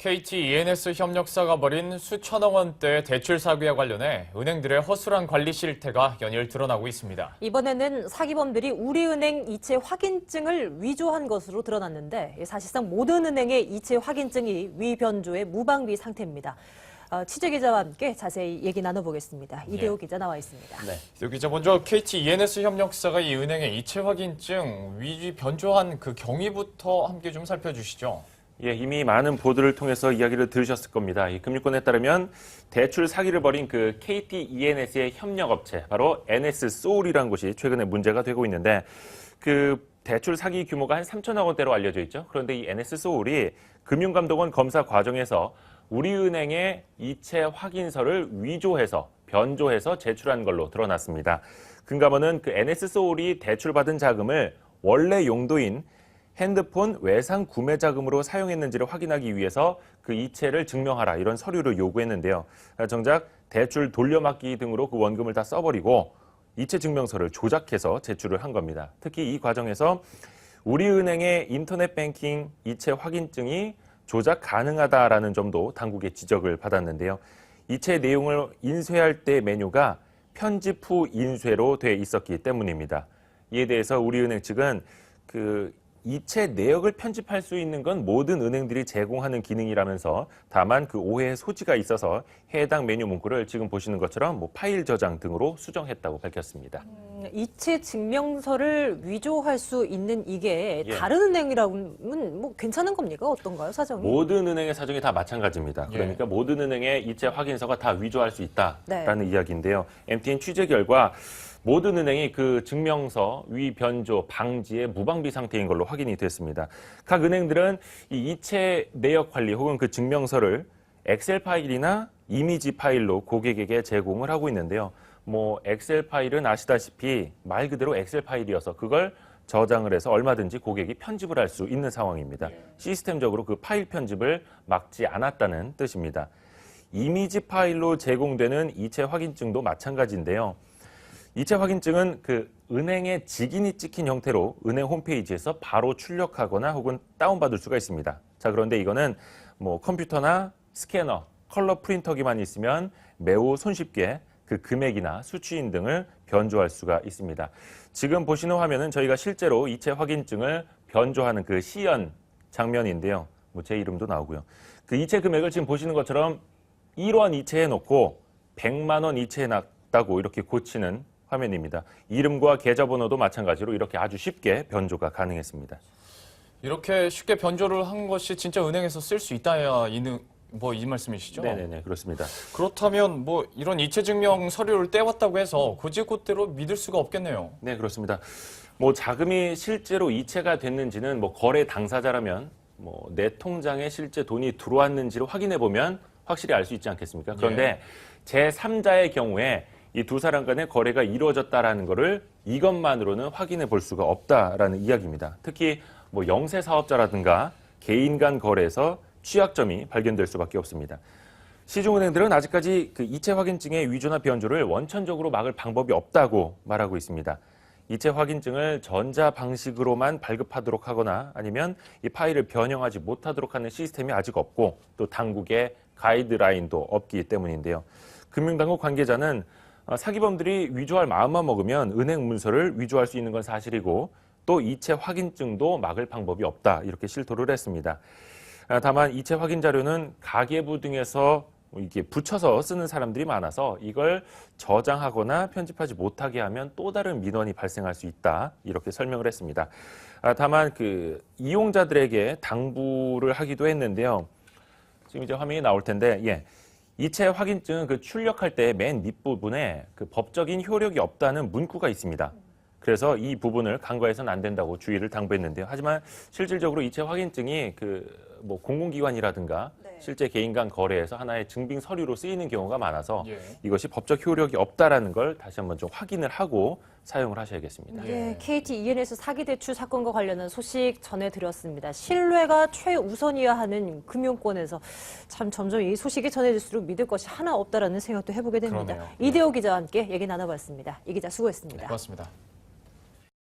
KT ENS 협력사가 벌인 수천억 원대 대출 사기와 관련해 은행들의 허술한 관리 실태가 연일 드러나고 있습니다. 이번에는 사기범들이 우리은행 이체 확인증을 위조한 것으로 드러났는데 사실상 모든 은행의 이체 확인증이 위변조의 무방비 상태입니다. 취재기자와 함께 자세히 얘기 나눠보겠습니다. 이대호 기자 나와 있습니다. 네. 이대호 기자, 먼저 KT ENS 협력사가 이 은행의 이체 확인증 위조 변조한 그 경위부터 함께 좀 살펴주시죠. 예, 이미 많은 보도를 통해서 이야기를 들으셨을 겁니다. 이 금융권에 따르면 대출 사기를 벌인 그 KT ENS의 협력업체, 바로 NS소울이라는 곳이 최근에 문제가 되고 있는데 그 대출 사기 규모가 한 3천억 원대로 알려져 있죠. 그런데 이 NS소울이 금융감독원 검사 과정에서 우리은행의 이체 확인서를 위조해서 변조해서 제출한 걸로 드러났습니다. 금감원은 그 NS소울이 대출받은 자금을 원래 용도인 핸드폰 외상 구매 자금으로 사용했는지를 확인하기 위해서 그 이체를 증명하라 이런 서류를 요구했는데요. 정작 대출 돌려막기 등으로 그 원금을 다 써버리고 이체 증명서를 조작해서 제출을 한 겁니다. 특히 이 과정에서 우리은행의 인터넷 뱅킹 이체 확인증이 조작 가능하다라는 점도 당국의 지적을 받았는데요. 이체 내용을 인쇄할 때 메뉴가 편집 후 인쇄로 돼 있었기 때문입니다. 이에 대해서 우리은행 측은 이체 내역을 편집할 수 있는 건 모든 은행들이 제공하는 기능이라면서 다만 그 오해의 소지가 있어서 해당 메뉴 문구를 지금 보시는 것처럼 파일 저장 등으로 수정했다고 밝혔습니다. 이체 증명서를 위조할 수 있는 이게 예. 다른 은행이라면 괜찮은 겁니까? 어떤가요, 사정이? 모든 은행의 사정이 다 마찬가지입니다. 그러니까 모든 은행의 이체 확인서가 다 위조할 수 있다라는 이야기인데요. MTN 취재 결과 모든 은행이 그 증명서 위변조 방지의 무방비 상태인 걸로 확인이 됐습니다. 각 은행들은 이 이체 내역 관리 혹은 그 증명서를 엑셀 파일이나 이미지 파일로 고객에게 제공을 하고 있는데요. 엑셀 파일은 아시다시피 말 그대로 엑셀 파일이어서 그걸 저장을 해서 얼마든지 고객이 편집을 할 수 있는 상황입니다. 시스템적으로 그 파일 편집을 막지 않았다는 뜻입니다. 이미지 파일로 제공되는 이체 확인증도 마찬가지인데요. 이체 확인증은 그 은행의 직인이 찍힌 형태로 은행 홈페이지에서 바로 출력하거나 혹은 다운받을 수가 있습니다. 자, 그런데 이거는 컴퓨터나 스캐너, 컬러 프린터기만 있으면 매우 손쉽게 그 금액이나 수취인 등을 변조할 수가 있습니다. 지금 보시는 화면은 저희가 실제로 이체 확인증을 변조하는 그 시연 장면인데요. 제 이름도 나오고요. 그 이체 금액을 지금 보시는 것처럼 1원 이체해 놓고 100만 원 이체해 놨다고 이렇게 고치는 화면입니다. 이름과 계좌번호도 마찬가지로 이렇게 아주 쉽게 변조가 가능했습니다. 이렇게 쉽게 변조를 한 것이 진짜 은행에서 쓸 수 있다야 이 말씀이시죠? 네네네, 그렇습니다. 그렇다면 이런 이체 증명 서류를 떼왔다고 해서 곧이곧대로 믿을 수가 없겠네요. 네, 그렇습니다. 자금이 실제로 이체가 됐는지는 거래 당사자라면 내 통장에 실제 돈이 들어왔는지를 확인해 보면 확실히 알 수 있지 않겠습니까? 그런데 제3자의 경우에 이 두 사람 간의 거래가 이루어졌다라는 것을 이것만으로는 확인해 볼 수가 없다라는 이야기입니다. 특히 영세 사업자라든가 개인 간 거래에서 취약점이 발견될 수밖에 없습니다. 시중은행들은 아직까지 그 이체 확인증의 위조나 변조를 원천적으로 막을 방법이 없다고 말하고 있습니다. 이체 확인증을 전자 방식으로만 발급하도록 하거나 아니면 이 파일을 변형하지 못하도록 하는 시스템이 아직 없고 또 당국의 가이드라인도 없기 때문인데요. 금융당국 관계자는 사기범들이 위조할 마음만 먹으면 은행 문서를 위조할 수 있는 건 사실이고 또 이체 확인증도 막을 방법이 없다 이렇게 실토를 했습니다. 다만 이체 확인 자료는 가계부 등에서 이게 붙여서 쓰는 사람들이 많아서 이걸 저장하거나 편집하지 못하게 하면 또 다른 민원이 발생할 수 있다 이렇게 설명을 했습니다. 다만 그 이용자들에게 당부를 하기도 했는데요. 지금 이제 화면이 나올 텐데 이체 확인증 출력할 때 맨 밑부분에 그 법적인 효력이 없다는 문구가 있습니다. 그래서 이 부분을 간과해서는 안 된다고 주의를 당부했는데요. 하지만 실질적으로 이체 확인증이 공공기관이라든가 실제 개인 간 거래에서 하나의 증빙 서류로 쓰이는 경우가 많아서 이것이 법적 효력이 없다라는 걸 다시 한번 좀 확인을 하고 사용을 하셔야겠습니다. KT ENS 사기 대출 사건과 관련한 소식 전해드렸습니다. 신뢰가 최우선이어야 하는 금융권에서 참 점점 이 소식이 전해질수록 믿을 것이 하나 없다라는 생각도 해보게 됩니다. 그러네요. 이대호 기자와 함께 얘기 나눠봤습니다. 이 기자 수고했습니다. 고맙습니다.